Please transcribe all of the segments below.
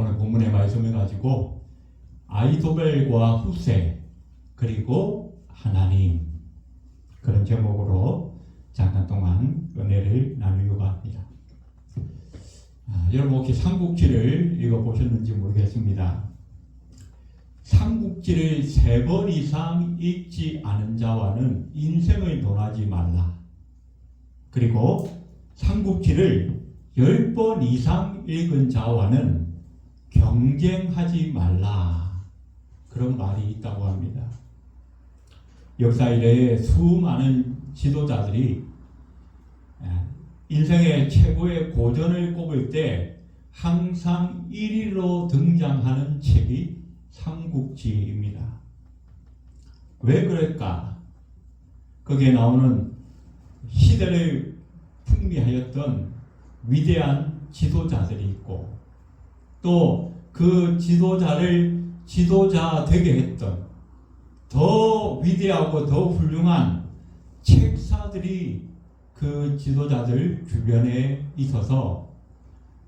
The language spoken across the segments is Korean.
오늘 본문의 말씀을 가지고 아이도벨과 후세 그리고 하나님 그런 제목으로 잠깐 동안 은혜를 나누려고 합니다. 여러분 혹시 삼국지를 읽어보셨는지 모르겠습니다. 삼국지를 3번 이상 읽지 않은 자와는 인생을 논하지 말라. 그리고 삼국지를 10번 이상 읽은 자와는 경쟁하지 말라. 그런 말이 있다고 합니다. 역사 이래에 수많은 지도자들이 인생의 최고의 고전을 꼽을 때 항상 1위로 등장하는 책이 삼국지입니다. 왜 그럴까? 거기에 나오는 시대를 풍미하였던 위대한 지도자들이 있고 또 그 지도자를 지도자 되게 했던 더 위대하고 더 훌륭한 책사들이 그 지도자들 주변에 있어서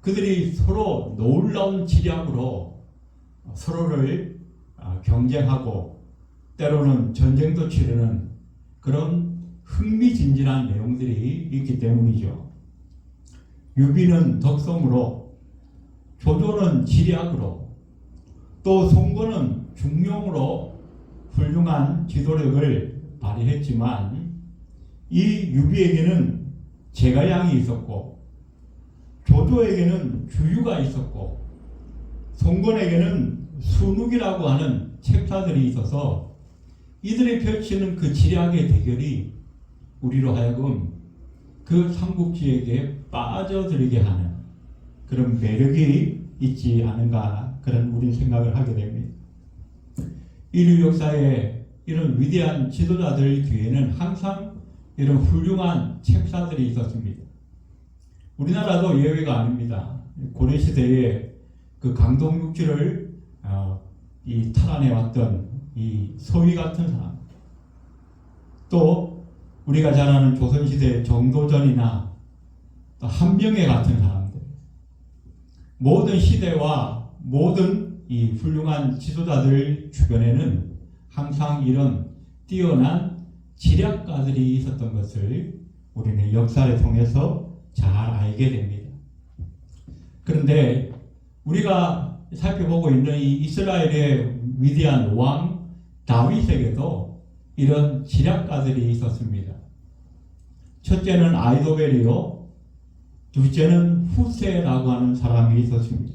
그들이 서로 놀라운 지략으로 서로를 경쟁하고 때로는 전쟁도 치르는 그런 흥미진진한 내용들이 있기 때문이죠. 유비는 덕성으로, 조조는 지략으로, 또 송건은 중용으로 훌륭한 지도력을 발휘했지만 이 유비에게는 제갈량이 있었고 조조에게는 주유가 있었고 송건에게는 순욱이라고 하는 책사들이 있어서 이들이 펼치는 그 지략의 대결이 우리로 하여금 그 삼국지에게 빠져들게 하는 그런 매력이 있지 않은가 그런 우리 생각을 하게 됩니다. 인류 역사에 이런 위대한 지도자들 뒤에는 항상 이런 훌륭한 책사들이 있었습니다. 우리나라도 예외가 아닙니다. 고려시대에 그 강동육지를 탈환해왔던 이 서위 같은 사람, 또 우리가 잘 아는 조선시대 정도전이나 또 한병회 같은 사람들, 모든 시대와 모든 이 훌륭한 지도자들 주변에는 항상 이런 뛰어난 지략가들이 있었던 것을 우리는 역사를 통해서 잘 알게 됩니다. 그런데 우리가 살펴보고 있는 이 이스라엘의 위대한 왕 다윗에게도 이런 지략가들이 있었습니다. 첫째는 아이도벨이요, 둘째는 후세라고 하는 사람이 있었습니다.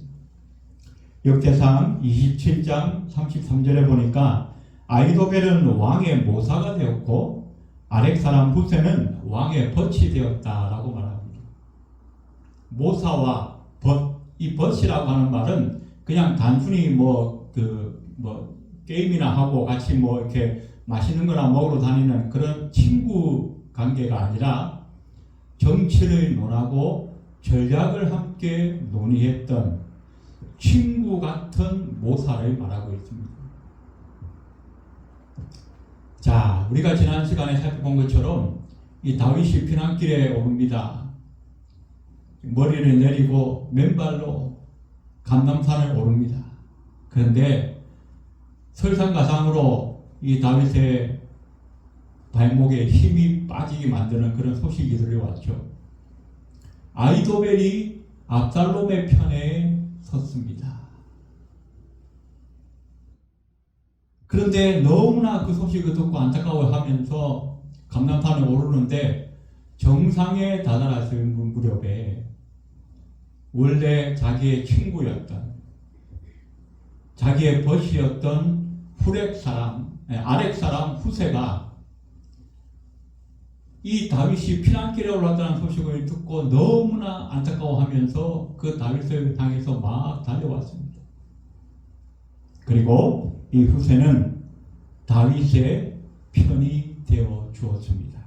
역대상 27장 33절에 보니까 아이도벨은 왕의 모사가 되었고 아렉 사람 후세는 왕의 벗이 되었다라고 말합니다. 모사와 벗, 이 벗이라고 하는 말은 그냥 단순히 게임이나 하고 같이 이렇게 맛있는 거나 먹으러 다니는 그런 친구 관계가 아니라 정치를 논하고 전략을 함께 논의했던 친구 같은 모사를 말하고 있습니다. 자, 우리가 지난 시간에 살펴본 것처럼 이 다윗이 피난길에 오릅니다. 머리를 내리고 맨발로 감람산을 오릅니다. 그런데 설상가상으로 이 다윗의 발목에 힘이 빠지게 만드는 그런 소식이 들려왔죠. 아이도벨이 압살롬의 편에 섰습니다. 그런데 너무나 그 소식을 듣고 안타까워하면서 감람산에 오르는데 정상에 다다랐을 무렵에 원래 자기의 친구였던, 자기의 벗이었던 아렉 사람 후세가 이 다윗이 피난길에 올랐다는 소식을 듣고 너무나 안타까워하면서 그 다윗을 향해서 막 달려왔습니다. 그리고 이 후세는 다윗의 편이 되어 주었습니다.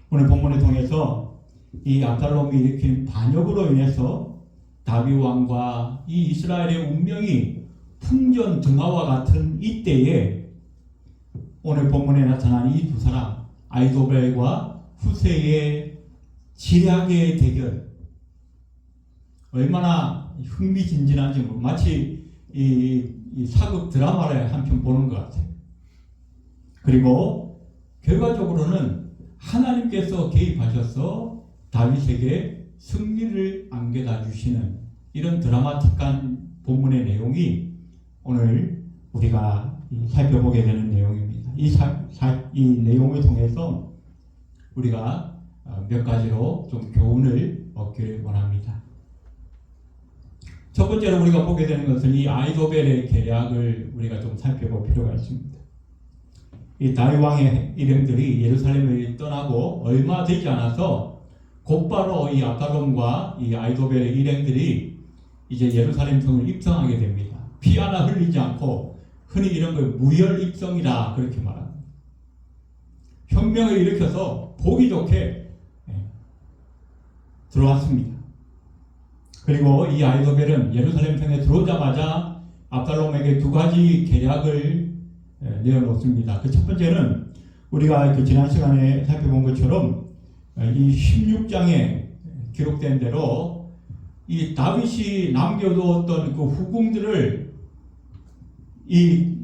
오늘 본문을 통해서 이 압살롬이 일으킨 반역으로 인해서 다윗 왕과 이 이스라엘의 운명이 풍전등화와 같은 이때에 오늘 본문에 나타난 이 두 사람 아이도벨과 후세의 지략의 대결, 얼마나 흥미진진한지 마치 이 사극 드라마를 한 편 보는 것 같아요. 그리고 결과적으로는 하나님께서 개입하셔서 다윗에게 승리를 안겨다 주시는 이런 드라마틱한 본문의 내용이 오늘 우리가 살펴보게 되는 내용입니다. 이 내용을 통해서 우리가 몇 가지로 좀 교훈을 얻기를 원합니다. 첫 번째로 우리가 보게 되는 것은 이 아이도벨의 계략을 우리가 좀 살펴볼 필요가 있습니다. 이 다윗 왕의 일행들이 예루살렘을 떠나고 얼마 되지 않아서 곧바로 이 압살롬과 이 아이도벨의 일행들이 이제 예루살렘 성을 입성하게 됩니다. 피 하나 흘리지 않고 흔히 이런 걸 무혈 입성이라 그렇게 말합니다. 혁명을 일으켜서 보기 좋게 들어왔습니다. 그리고 이 아이도벨은 예루살렘 성에 들어오자마자 압살롬에게 두 가지 계략을 내어놓습니다. 그 첫 번째는 우리가 그 지난 시간에 살펴본 것처럼 이 16장에 기록된 대로 이 다윗이 남겨두었던 그 후궁들을 이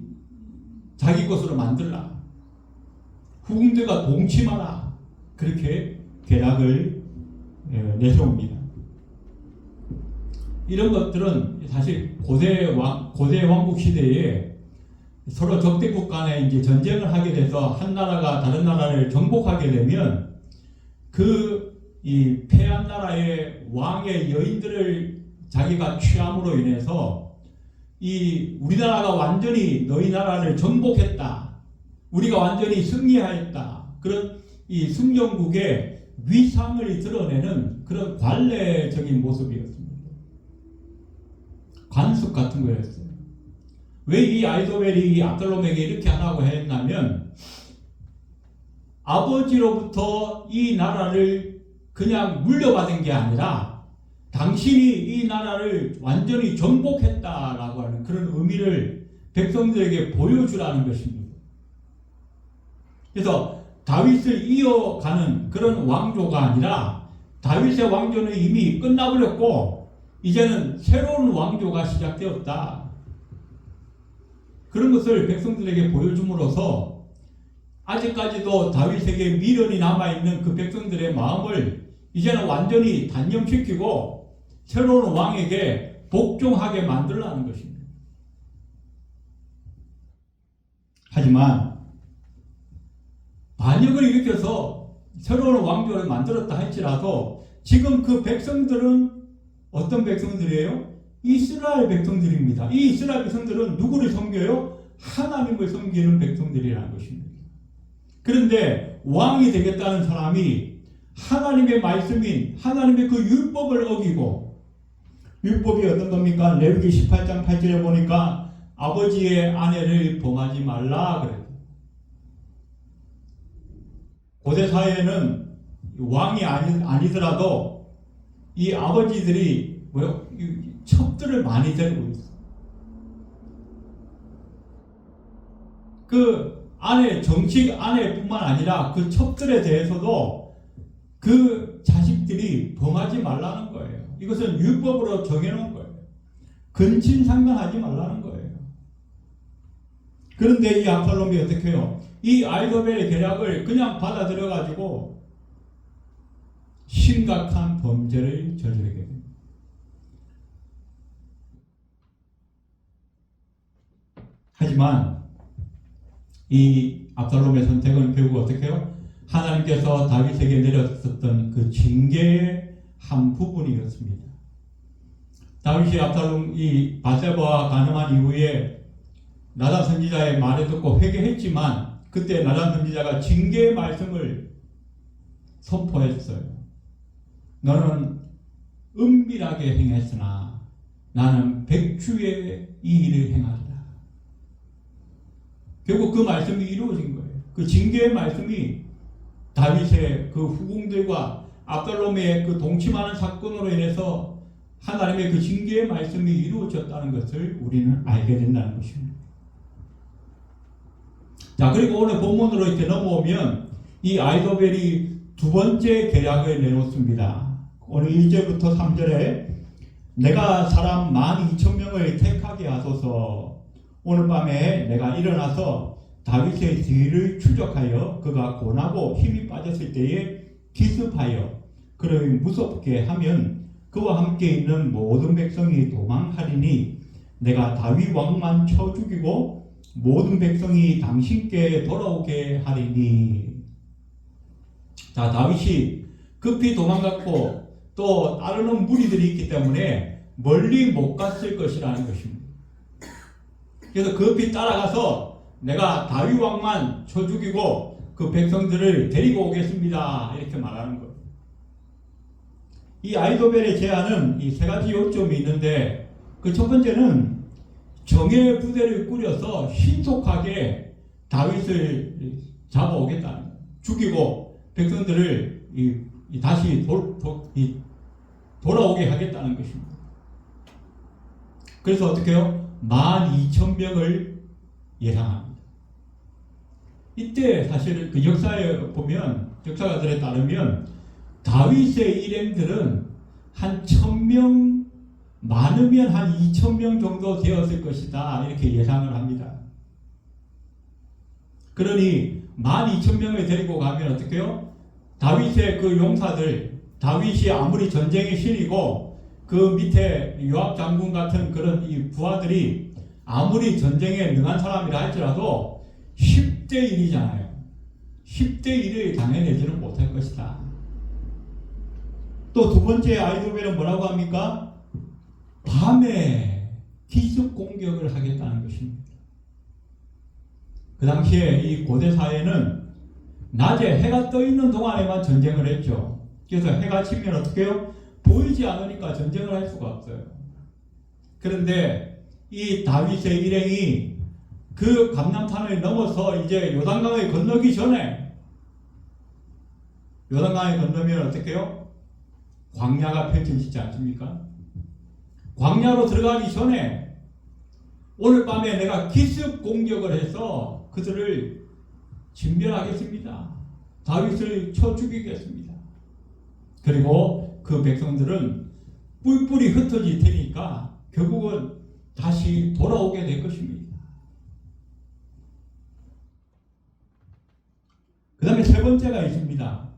자기 것으로 만들라, 후궁들과 동침하라, 그렇게 계략을 내세웁니다. 이런 것들은 사실 고대 왕국 시대에 서로 적대국 간에 이제 전쟁을 하게 돼서 한 나라가 다른 나라를 정복하게 되면 이 패한 나라의 왕의 여인들을 자기가 취함으로 인해서 이 우리나라가 완전히 너희 나라를 정복했다, 우리가 완전히 승리하였다, 그런 이 승전국의 위상을 드러내는 그런 관례적인 모습이었습니다. 관습 같은 거였어요. 왜 이 아이도벨이 압살롬에게 이렇게 하라고 했냐면 아버지로부터 이 나라를 그냥 물려받은 게 아니라 당신이 이 나라를 완전히 정복했다라고 하는 그런 의미를 백성들에게 보여주라는 것입니다. 그래서 다윗을 이어가는 그런 왕조가 아니라 다윗의 왕조는 이미 끝나버렸고 이제는 새로운 왕조가 시작되었다. 그런 것을 백성들에게 보여줌으로써 아직까지도 다윗에게 미련이 남아있는 그 백성들의 마음을 이제는 완전히 단념시키고 새로운 왕에게 복종하게 만들라는 것입니다. 하지만 반역을 일으켜서 새로운 왕조를 만들었다 할지라도 지금 그 백성들은 어떤 백성들이에요? 이스라엘 백성들입니다. 이 이스라엘 백성들은 누구를 섬겨요? 하나님을 섬기는 백성들이라는 것입니다. 그런데 왕이 되겠다는 사람이 하나님의 말씀인 하나님의 그 율법을 어기고, 율법이 어떤 겁니까? 레위기 18장 8절에 보니까 아버지의 아내를 범하지 말라 그래요. 고대 사회에는 왕이 아니더라도 이 아버지들이 첩들을 많이 데리고 있어요. 그 정식 아내뿐만 아니라 그 첩들에 대해서도 그 자식들이 범하지 말라는 거예요. 이것은 율법으로 정해놓은 거예요. 근친상간하지 말라는 거예요. 그런데 이 압살롬이 어떻게 해요? 이 아이도벨의 계략을 그냥 받아들여가지고 심각한 범죄를 저지르게 됩니다. 하지만 이 압살롬의 선택은 결국 어떻게 해요? 하나님께서 다윗에게 내렸었던 그 징계의 한 부분이었습니다. 다윗이 압살롬이 바세바와 간음한 이후에 나단 선지자의 말을 듣고 회개했지만 그때 나단 선지자가 징계의 말씀을 선포했어요. 너는 은밀하게 행했으나 나는 백주의 이 일을 행하리라. 결국 그 말씀이 이루어진 거예요. 그 징계의 말씀이 다윗의 그 후궁들과 압살롬의 그 동침하는 사건으로 인해서 하나님의 그 징계의 말씀이 이루어졌다는 것을 우리는 알게 된다는 것입니다. 자, 그리고 오늘 본문으로 이렇게 넘어오면 이 아이도벨이 두 번째 계략을 내놓습니다. 오늘 1절부터 3절에 내가 사람 12,000명을 택하게 하소서. 오늘 밤에 내가 일어나서 다윗의 뒤를 추적하여 그가 고나고 힘이 빠졌을 때에 기습하여 그를 무섭게 하면 그와 함께 있는 모든 백성이 도망하리니 내가 다윗 왕만 쳐 죽이고 모든 백성이 당신께 돌아오게 하리니. 자, 다윗이 급히 도망갔고 또 따르는 무리들이 있기 때문에 멀리 못 갔을 것이라는 것입니다. 그래서 급히 따라가서 내가 다윗 왕만 쳐 죽이고 그 백성들을 데리고 오겠습니다, 이렇게 말하는 거예요. 이 아히도벨의 제안은 이 세 가지 요점이 있는데, 그 첫 번째는 정예 부대를 꾸려서 신속하게 다윗을 잡아오겠다는 거예요. 죽이고 백성들을 다시 돌아오게 하겠다는 것입니다. 그래서 어떻게 해요? 12,000명을 예상합니다. 이때 사실 그 역사에 보면, 역사가들에 따르면 다윗의 일행들은 한 1,000명, 많으면 한 2,000명 정도 되었을 것이다, 이렇게 예상을 합니다. 그러니 12,000명을 데리고 가면 어떻게 해요? 다윗의 그 용사들, 다윗이 아무리 전쟁의 신이고 그 밑에 요압 장군 같은 그런 이 부하들이 아무리 전쟁에 능한 사람이라 할지라도 10대 1이잖아요. 10대 1을 당해내지는 못할 것이다. 또 두 번째 아히도벨은 뭐라고 합니까? 밤에 기습 공격을 하겠다는 것입니다. 그 당시에 이 고대 사회는 낮에 해가 떠 있는 동안에만 전쟁을 했죠. 그래서 해가 지면 어떻게 해요? 보이지 않으니까 전쟁을 할 수가 없어요. 그런데 이 다윗의 일행이 그 감람산을 넘어서 이제 요단강을 건너기 전에, 요단강을 건너면 어떻게 해요? 광야가 펼쳐지지 않습니까? 광야로 들어가기 전에 오늘 밤에 내가 기습 공격을 해서 그들을 진멸하겠습니다. 다윗을 쳐 죽이겠습니다. 그리고 그 백성들은 뿔뿔이 흩어질 테니까 결국은 다시 돌아오게 될 것입니다. 그 다음에 세 번째가 있습니다.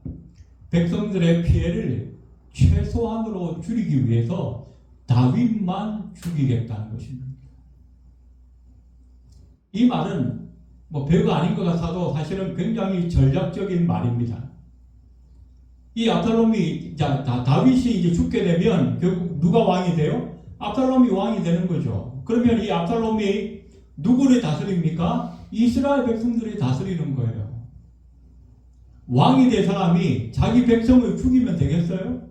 백성들의 피해를 최소한으로 줄이기 위해서 다윗만 죽이겠다는 것입니다. 이 말은 뭐 별거 아닌 것 같아도 사실은 굉장히 전략적인 말입니다. 이 압살롬이, 다윗이 이제 죽게 되면 결국 누가 왕이 돼요? 압살롬이 왕이 되는 거죠. 그러면 이 압살롬이 누구를 다스립니까? 이스라엘 백성들이 다스리는 거예요. 왕이 될 사람이 자기 백성을 죽이면 되겠어요?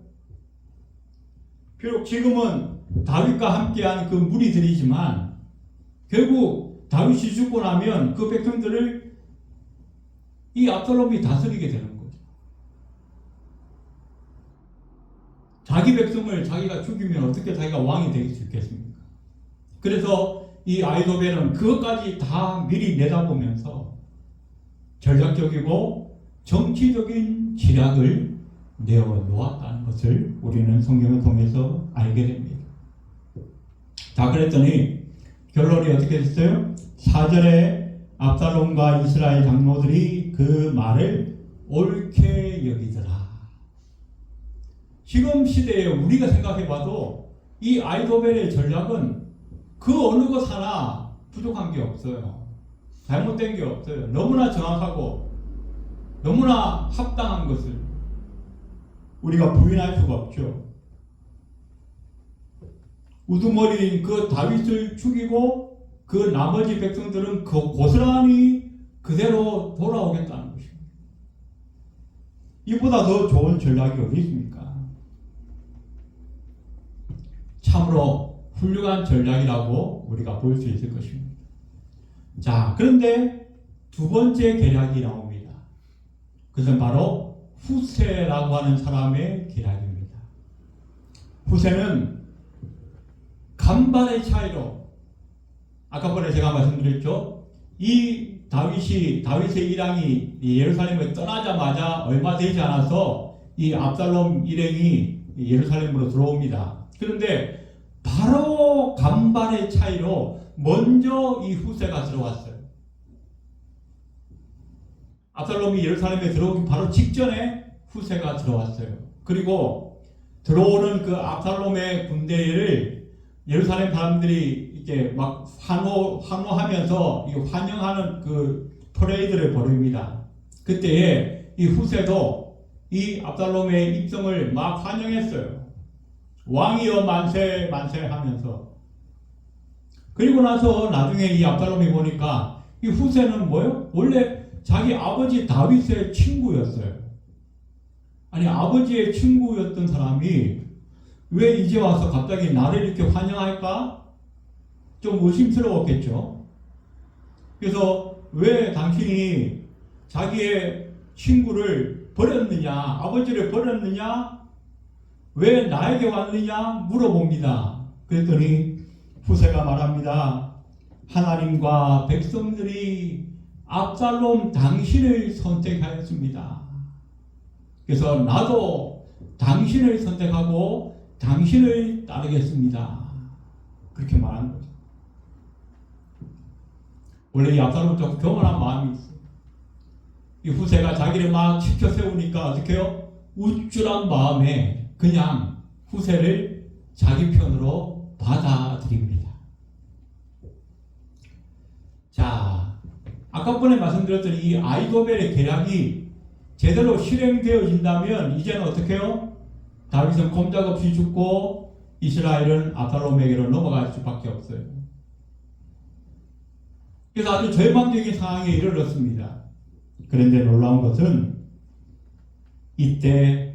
비록 지금은 다윗과 함께한 그 무리들이지만 결국 다윗이 죽고 나면 그 백성들을 이 압살롬이 다스리게 되는 거죠. 자기 백성을 자기가 죽이면 어떻게 자기가 왕이 될 수 있겠습니까? 그래서 이 아히도벨은 그것까지 다 미리 내다보면서 전략적이고 정치적인 지략을 내어놓았다는 것을 우리는 성경을 통해서 알게 됩니다. 자, 그랬더니 결론이 어떻게 됐어요? 4절에 압살롬과 이스라엘 장로들이 그 말을 옳게 여기더라. 지금 시대에 우리가 생각해봐도 이 아히도벨의 전략은 그 어느 것 하나 부족한 게 없어요. 잘못된 게 없어요. 너무나 정확하고 너무나 합당한 것을 우리가 부인할 수가 없죠. 우두머리인 그 다윗을 죽이고 그 나머지 백성들은 그 고스란히 그대로 돌아오겠다는 것입니다. 이보다 더 좋은 전략이 어디 있습니까? 참으로 훌륭한 전략이라고 우리가 볼 수 있을 것입니다. 자, 그런데 두 번째 계략이 나옵니다. 그것은 바로 후세라고 하는 사람의 계략입니다. 후세는 간발의 차이로, 아까 전에 제가 말씀드렸죠. 이 다윗의 일왕이 예루살렘을 떠나자마자 얼마 되지 않아서 이 압살롬 일행이 예루살렘으로 들어옵니다. 그런데 바로 간발의 차이로 먼저 이 후세가 들어왔어요. 압살롬이 예루살렘에 들어오기 바로 직전에 후세가 들어왔어요. 그리고 들어오는 그 압살롬의 군대를 예루살렘 사람들이 이제 막 환호하면서 환영하는 그 퍼레이드를 벌입니다. 그때에 이 후세도 이 압살롬의 입성을 막 환영했어요. 왕이여 만세 만세 하면서. 그리고 나서 나중에 이 압살롬이 보니까 이 후세는 뭐예요? 원래 자기 아버지 다윗의 친구였어요. 아니 아버지의 친구였던 사람이 왜 이제 와서 갑자기 나를 이렇게 환영할까? 좀 의심스러웠겠죠. 그래서 왜 당신이 자기의 친구를 버렸느냐, 아버지를 버렸느냐, 왜 나에게 왔느냐 물어봅니다. 그랬더니 후세가 말합니다. 하나님과 백성들이 압살롬 당신을 선택하였습니다. 그래서 나도 당신을 선택하고 당신을 따르겠습니다. 그렇게 말한 거죠. 원래 이 압살롬은 좀 교만한 마음이 있어요. 이 후세가 자기를 막 지켜 세우니까 어떻게 해요? 우쭐한 마음에 그냥 후세를 자기 편으로 받아들입니다. 자, 아까 전에 말씀드렸던 이 아이도벨의 계략이 제대로 실행되어진다면 이제는 어떻게 해요? 다윗은 꼼짝없이 죽고 이스라엘은 압살롬에게로 넘어갈 수밖에 없어요. 그래서 아주 절망적인 상황에 이르렀습니다. 그런데 놀라운 것은 이때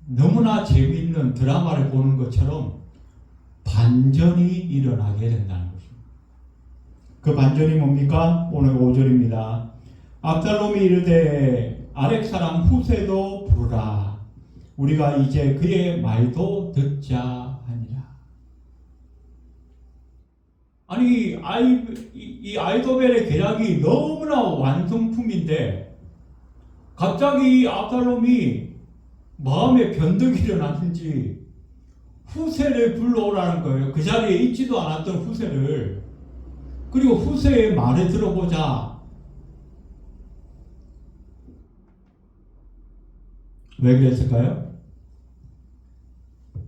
너무나 재미있는 드라마를 보는 것처럼 반전이 일어나게 된다는 것입니다. 그 반전이 뭡니까? 오늘 5절입니다. 압살롬이 이르되 아렉 사람 후세도 부르라. 우리가 이제 그의 말도 듣자 하니라. 아니 이 아이도벨의 계략이 너무나 완성품인데 갑자기 압살롬이 마음에 변덕이 일어났는지 후세를 불러오라는 거예요. 그 자리에 있지도 않았던 후세를. 그리고 후세의 말을 들어보자. 왜 그랬을까요?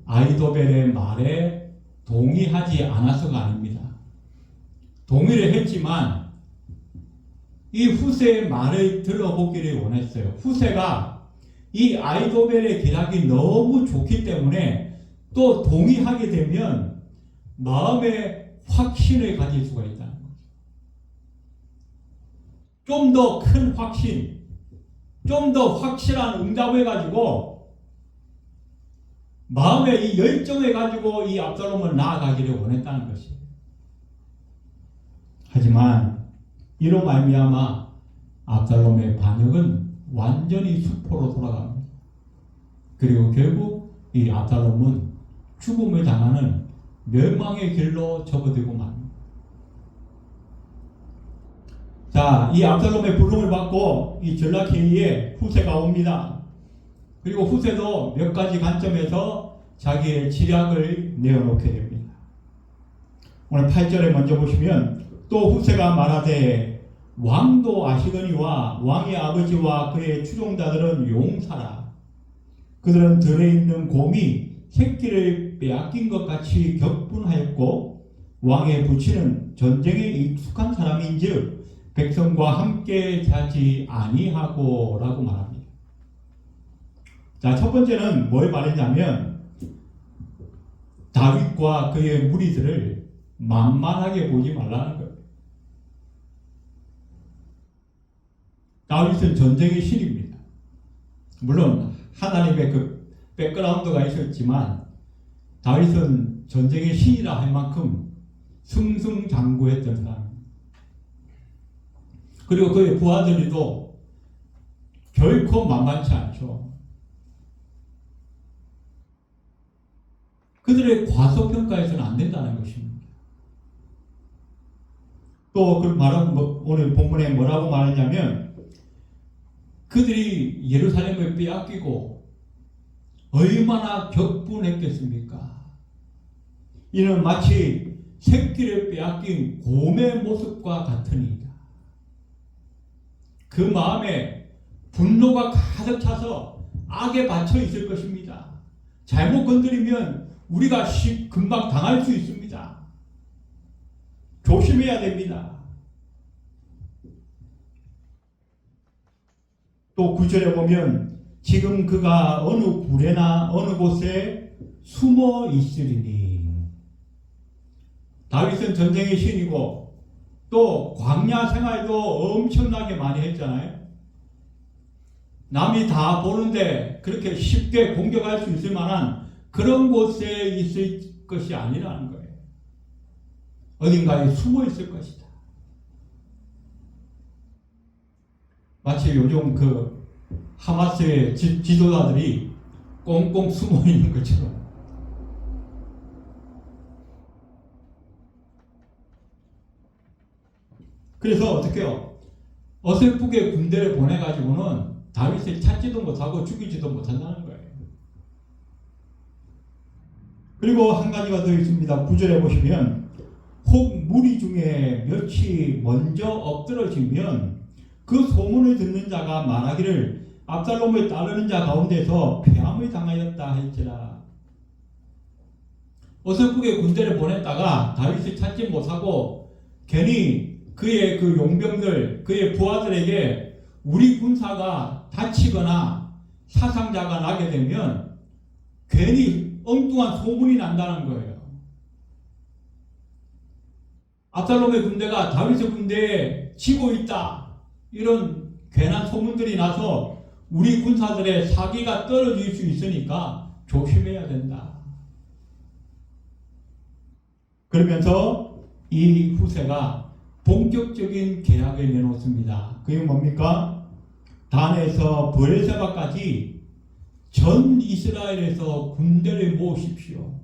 아이도벨의 말에 동의하지 않아서가 아닙니다. 동의를 했지만 이 후세의 말을 들어보기를 원했어요. 후세가 이 아이도벨의 계략이 너무 좋기 때문에 또 동의하게 되면 마음에 확신을 가질 수가 있다는 거죠. 좀 더 큰 확신, 좀 더 확실한 응답을 가지고 마음의 이 열정을 가지고 이 압살롬을 나아가기를 원했다는 것이에요. 하지만 이로 말미암아 압살롬의 반역은 완전히 수포로 돌아갑니다. 그리고 결국 이 압살롬은 죽음을 당하는 멸망의 길로 접어들고 맙니다. 자, 이 압살롬의 부름을 받고 이 전략회의에 후세가 옵니다. 그리고 후세도 몇 가지 관점에서 자기의 지략을 내어놓게 됩니다. 오늘 8절에 먼저 보시면 또 후세가 말하되 왕도 아시거니와 왕의 아버지와 그의 추종자들은 용사라. 그들은 들에 있는 곰이 새끼를 빼앗긴 것 같이 격분하였고 왕의 부친은 전쟁에 익숙한 사람인즉 백성과 함께 자지 아니하고 라고 말합니다. 자, 첫 번째는 뭘 말했냐면 다윗과 그의 무리들을 만만하게 보지 말라는 거예요. 다윗은 전쟁의 신입니다. 물론 하나님의 그 백그라운드가 있었지만 다윗은 전쟁의 신이라 할 만큼 승승장구했던 사람입니다. 그리고 그의 부하들도 결코 만만치 않죠. 그들의 과소평가해서는 안 된다는 것입니다. 또 그 말은 오늘 본문에 뭐라고 말하냐면 그들이 예루살렘을 빼앗기고 얼마나 격분했겠습니까? 이는 마치 새끼를 빼앗긴 곰의 모습과 같으니이다. 그 마음에 분노가 가득 차서 악에 받쳐 있을 것입니다. 잘못 건드리면 우리가 금방 당할 수 있습니다. 조심해야 됩니다. 또 9절에 보면 지금 그가 어느 굴에나 어느 곳에 숨어 있으리니. 다윗은 전쟁의 신이고 또 광야 생활도 엄청나게 많이 했잖아요. 남이 다 보는데 그렇게 쉽게 공격할 수 있을 만한 그런 곳에 있을 것이 아니라는 거예요. 어딘가에 숨어 있을 것이다. 마치 요즘 그 하마스의 지도자들이 꽁꽁 숨어 있는 것처럼. 그래서 어떻게 해요? 어설프게 군대를 보내가지고는 다윗을 찾지도 못하고 죽이지도 못한다는 거예요. 그리고 한 가지가 더 있습니다. 9절에 보시면 혹 무리 중에 몇이 먼저 엎드러지면 그 소문을 듣는 자가 말하기를 압살롬을 따르는 자 가운데서 패함을 당하였다 할지라. 어설프게 군대를 보냈다가 다윗을 찾지 못하고 괜히 그의 그 용병들, 그의 부하들에게 우리 군사가 다치거나 사상자가 나게 되면 괜히 엉뚱한 소문이 난다는 거예요. 압살롬의 군대가 다윗의 군대에 지고 있다, 이런 괜한 소문들이 나서 우리 군사들의 사기가 떨어질 수 있으니까 조심해야 된다. 그러면서 이 후세가 본격적인 계약을 내놓습니다. 그게 뭡니까? 단에서 브엘세바까지 전 이스라엘에서 군대를 모으십시오.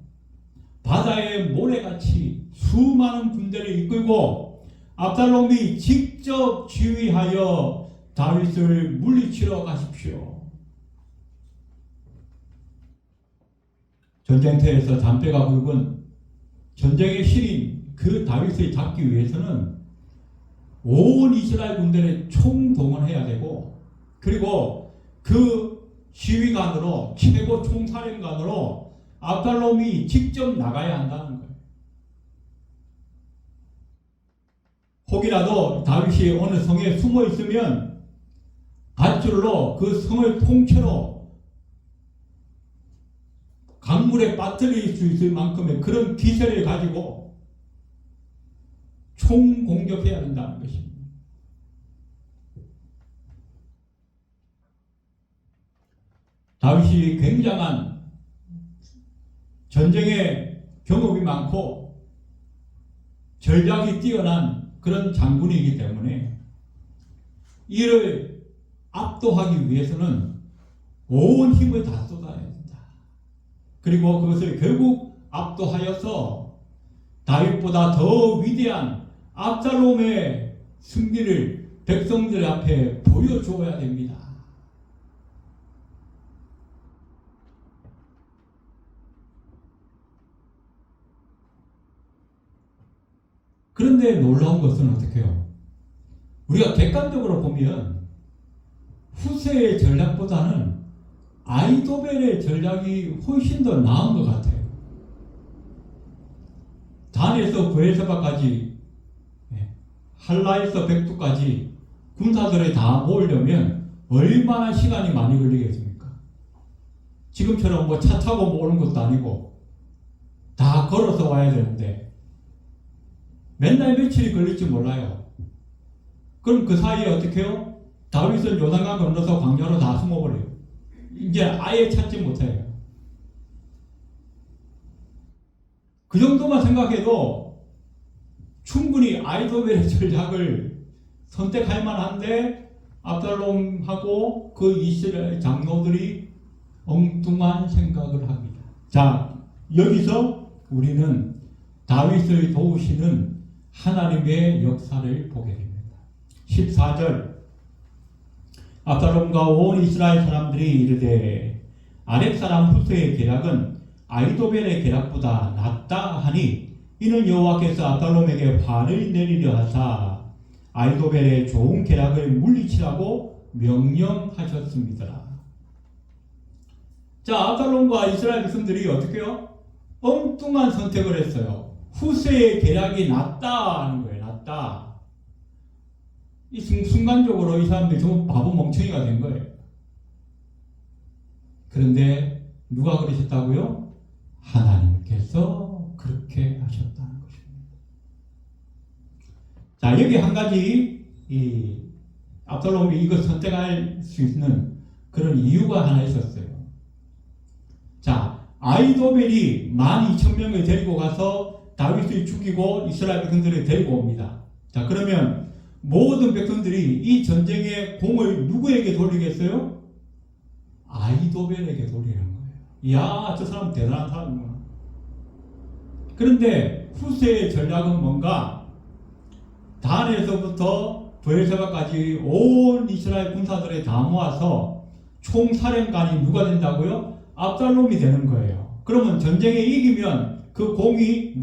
바다의 모래같이 수많은 군대를 이끌고 압살롬이 직접 지휘하여 다윗을 물리치러 가십시오. 전쟁터에서 담배가 굵은 전쟁의 신인 그 다윗을 잡기 위해서는 온 이스라엘 군대를 총동원해야 되고, 그리고 그 지휘관으로, 최고 총사령관으로 압살롬이 직접 나가야 한다는 거예요. 혹이라도 다윗이 어느 성에 숨어 있으면 밧줄로 그 성을 통째로 강물에 빠뜨릴 수 있을 만큼의 그런 기세를 가지고 총 공격해야 된다는 것입니다. 다윗이 굉장한 전쟁의 경험이 많고 전략이 뛰어난 그런 장군이기 때문에 이를 압도하기 위해서는 온 힘을 다 쏟아야 된다. 그리고 그것을 결국 압도하여서 다윗보다 더 위대한 압살롬의 승리를 백성들 앞에 보여주어야 됩니다. 그런데 놀라운 것은 어떻게 해요? 우리가 객관적으로 보면 후세의 전략보다는 아히도벨의 전략이 훨씬 더 나은 것 같아요. 단에서 브엘세바까지, 할라에서 백두까지 군사들을 다 모으려면 얼마나 시간이 많이 걸리겠습니까? 지금처럼 뭐 차 타고 오는 것도 아니고 다 걸어서 와야 되는데 맨날 며칠이 걸릴지 몰라요. 그럼 그 사이에 어떻게 해요? 다윗은 요단강 건너서 광야로 다 숨어버려요. 이제 아예 찾지 못해요. 그 정도만 생각해도 충분히 아히도벨의 전략을 선택할 만한데 압살롬하고 그 이스라엘 장로들이 엉뚱한 생각을 합니다. 자, 여기서 우리는 다윗을 도우시는 하나님의 역사를 보게 됩니다. 14절, 압살롬과 온 이스라엘 사람들이 이르되 아렉 사람 후세의 계략은 아이도벨의 계략보다 낫다 하니 이는 여호와께서 압살롬에게 화를 내리려 하사 아이도벨의 좋은 계략을 물리치라고 명령하셨습니다. 자, 압살롬과 이스라엘 백성들이 어떻게요? 엉뚱한 선택을 했어요. 후세의 계략이 낫다 하는 거예요. 낫다. 이 순간적으로 이 사람들이 전부 바보 멍청이가 된 거예요. 그런데 누가 그러셨다고요? 하나님께서 그렇게 하셨다는 것입니다. 자, 여기 한 가지 압살롬이 이걸 선택할 수 있는 그런 이유가 하나 있었어요. 자, 아이도벨이 12,000명을 데리고 가서 다윗을 죽이고 이스라엘 백성들을 데리고 옵니다. 자, 그러면 모든 백성들이 이 전쟁의 공을 누구에게 돌리겠어요? 아이도벨에게 돌리는 거예요. 이야, 저 사람 대단한 사람이구나. 그런데 후세의 전략은 뭔가? 단에서부터 브엘세바까지 온 이스라엘 군사들을 다 모아서 총사령관이 누가 된다고요? 압살롬이 되는 거예요. 그러면 전쟁에 이기면 그 공이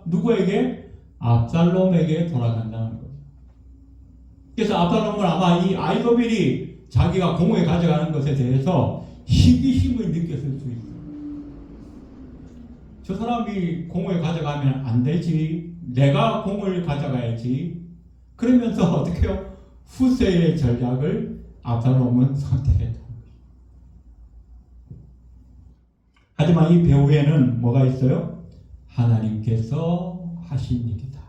누구에게? 압살롬에게 돌아간다는 거죠. 그래서 압살롬은 아마 이 아이도벨이 자기가 공을 가져가는 것에 대해서 시기심을 느꼈을 수 있어요. 저 사람이 공을 가져가면 안 되지. 내가 공을 가져가야지. 그러면서 어떻게 해요? 후세의 전략을 압살롬은 선택했다. 하지만 이 배후에는 뭐가 있어요? 하나님께서 하신 일이다.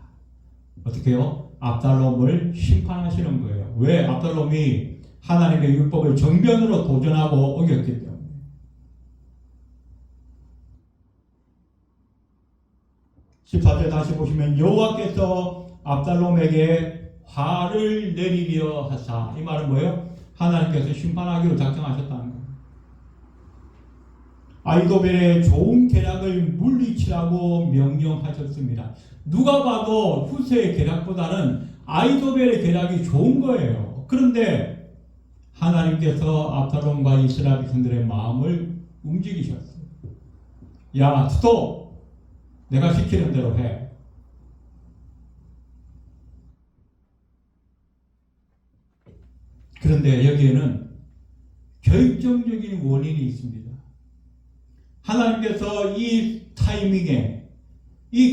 어떻게 해요? 압살롬을 심판하시는 거예요. 왜? 압살롬이 하나님의 율법을 정면으로 도전하고 어겼기 때문에. (14절) 다시 보시면 여호와께서 압살롬에게 화를 내리려 하사, 이 말은 뭐예요? 하나님께서 심판하기로 작정하셨다는 거예요. 아이도벨의 좋은 계략을 물리치라고 명령하셨습니다. 누가 봐도 후세의 계략보다는 아이도벨의 계략이 좋은 거예요. 그런데 하나님께서 압살롬과 이스라엘 백성들의 마음을 움직이셨어요. 야, 스톱! 내가 시키는 대로 해. 그런데 여기에는 결정적인 원인이 있습니다. 하나님께서 이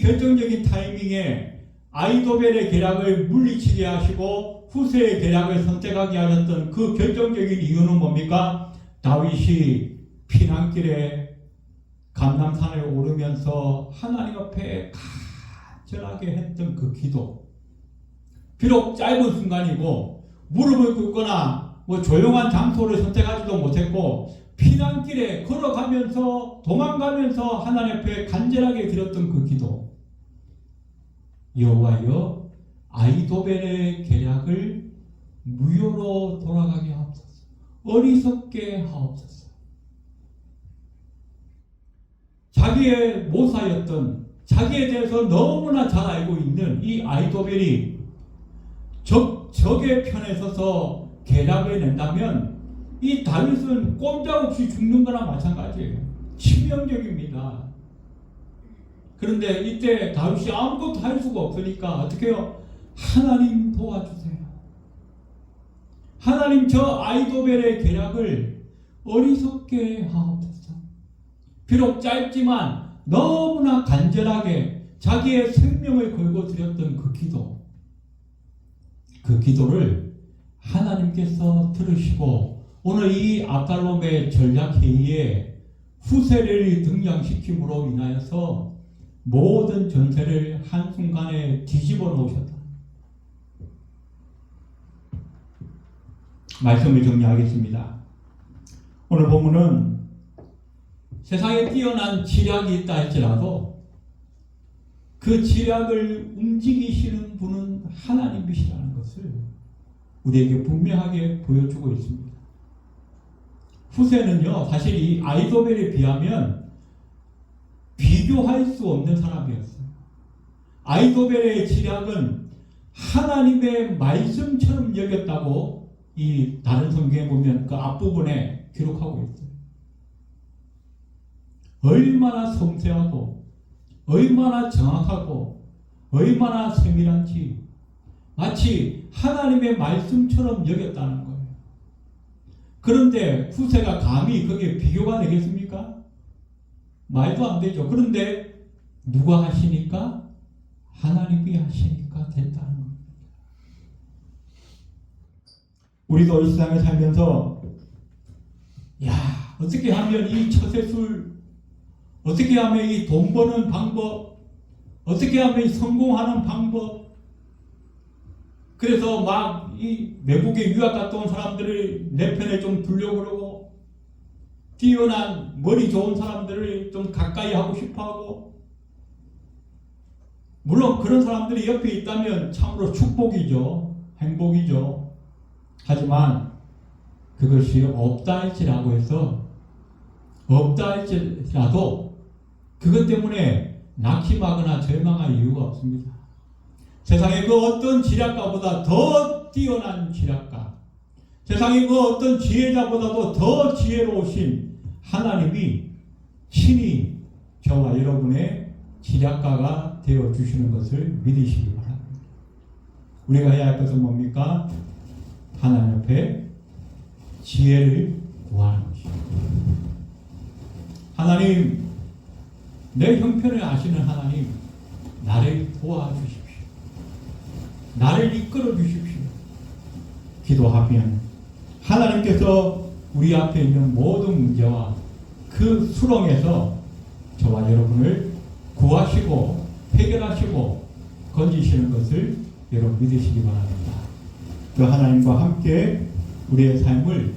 결정적인 타이밍에 아이도벨의 계략을 물리치게 하시고 후세의 계략을 선택하게 하셨던 그 결정적인 이유는 뭡니까? 다윗이 피난길에 감람산을 오르면서 하나님 앞에 간절하게 했던 그 기도. 비록 짧은 순간이고 무릎을 꿇거나 조용한 장소를 선택하지도 못했고 피난길에 걸어가면서 도망가면서 하나님 앞에 간절하게 드렸던 그 기도. 여호와여, 아이도벨의 계략을 무효로 돌아가게 하옵소서. 어리석게 하옵소서. 자기의 모사였던, 자기에 대해서 너무나 잘 알고 있는 이 아이도벨이 적의 편에 서서 계략을 낸다면 이 다윗은 꼼짝없이 죽는 거나 마찬가지예요. 치명적입니다. 그런데 이때 다윗이 아무것도 할 수가 없으니까 어떻게 해요? 하나님 도와주세요. 하나님, 저 아이도벨의 계략을 어리석게 하옵소서. 비록 짧지만 너무나 간절하게 자기의 생명을 걸고 드렸던 그 기도, 그 기도를 하나님께서 들으시고 오늘 이 압살롬의 전략회의에 후세를 등장시킴으로 인하여서 모든 전세를 한순간에 뒤집어 놓으셨다. 말씀을 정리하겠습니다. 오늘 본문은 세상에 뛰어난 지략이 있다 할지라도 그 지략을 움직이시는 분은 하나님이시라는 것을 우리에게 분명하게 보여주고 있습니다. 후세는요, 사실 이 아이도벨에 비하면 비교할 수 없는 사람이었어요. 아이도벨의 지략은 하나님의 말씀처럼 여겼다고 이 다른 성경에 보면 그 앞부분에 기록하고 있어요. 얼마나 섬세하고 얼마나 정확하고 얼마나 세밀한지 마치 하나님의 말씀처럼 여겼다는 거예요. 그런데 후세가 감히 그게 비교가 되겠습니까? 말도 안 되죠. 그런데 누가 하시니까? 하나님이 하시니까 됐다는 겁니다. 우리도 이 세상에 살면서 어떻게 하면 이 처세술, 어떻게 하면 이 돈 버는 방법, 어떻게 하면 이 성공하는 방법, 그래서 막 이 외국에 유학 갔다 온 사람들을 내 편에 좀 두려고 그러고, 뛰어난 머리 좋은 사람들을 좀 가까이 하고 싶어 하고, 물론 그런 사람들이 옆에 있다면 참으로 축복이죠. 행복이죠. 하지만 그것이 없다 할지라고 해서, 없다 할지라도 그것 때문에 낙심하거나 절망할 이유가 없습니다. 세상의 그 어떤 지략가보다 더 뛰어난 지략가, 세상의 그 어떤 지혜자보다도 더 지혜로우신 하나님이 친히 저와 여러분의 지략가가 되어주시는 것을 믿으시기 바랍니다. 우리가 해야 할 것은 뭡니까? 하나님 앞에 지혜를 구하는 것입니다. 하나님, 내 형편을 아시는 하나님, 나를 도와주십시오. 나를 이끌어 주십시오. 기도하면 하나님께서 우리 앞에 있는 모든 문제와 그 수렁에서 저와 여러분을 구하시고 해결하시고 건지시는 것을 여러분 믿으시기 바랍니다. 그 하나님과 함께 우리의 삶을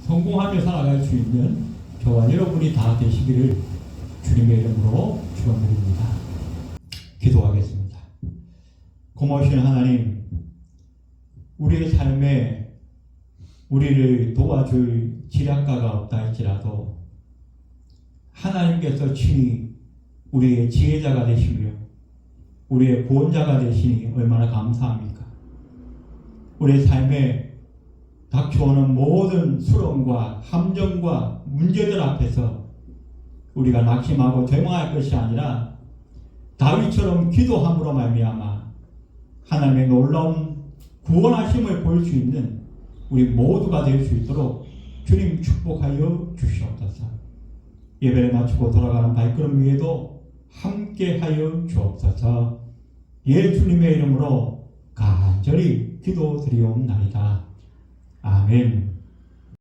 성공하며 살아갈 수 있는 저와 여러분이 다 되시기를 주님의 이름으로 축원드립니다. 기도하겠습니다. 고마우신 하나님, 우리의 삶에 우리를 도와줄 지략가가 없다 할지라도 하나님께서 친히 우리의 지혜자가 되시며 우리의 구원자가 되시니 얼마나 감사합니까? 우리의 삶에 닥쳐오는 모든 수렁과 함정과 문제들 앞에서 우리가 낙심하고 절망할 것이 아니라 다윗처럼 기도함으로 말미암아 하나님의 놀라운 구원하심을 볼 수 있는 우리 모두가 될 수 있도록 주님 축복하여 주시옵소서. 예배를 마치고 돌아가는 발걸음 위에도 함께하여 주옵소서. 예수님의 이름으로 간절히 기도드리옵나이다. 아멘.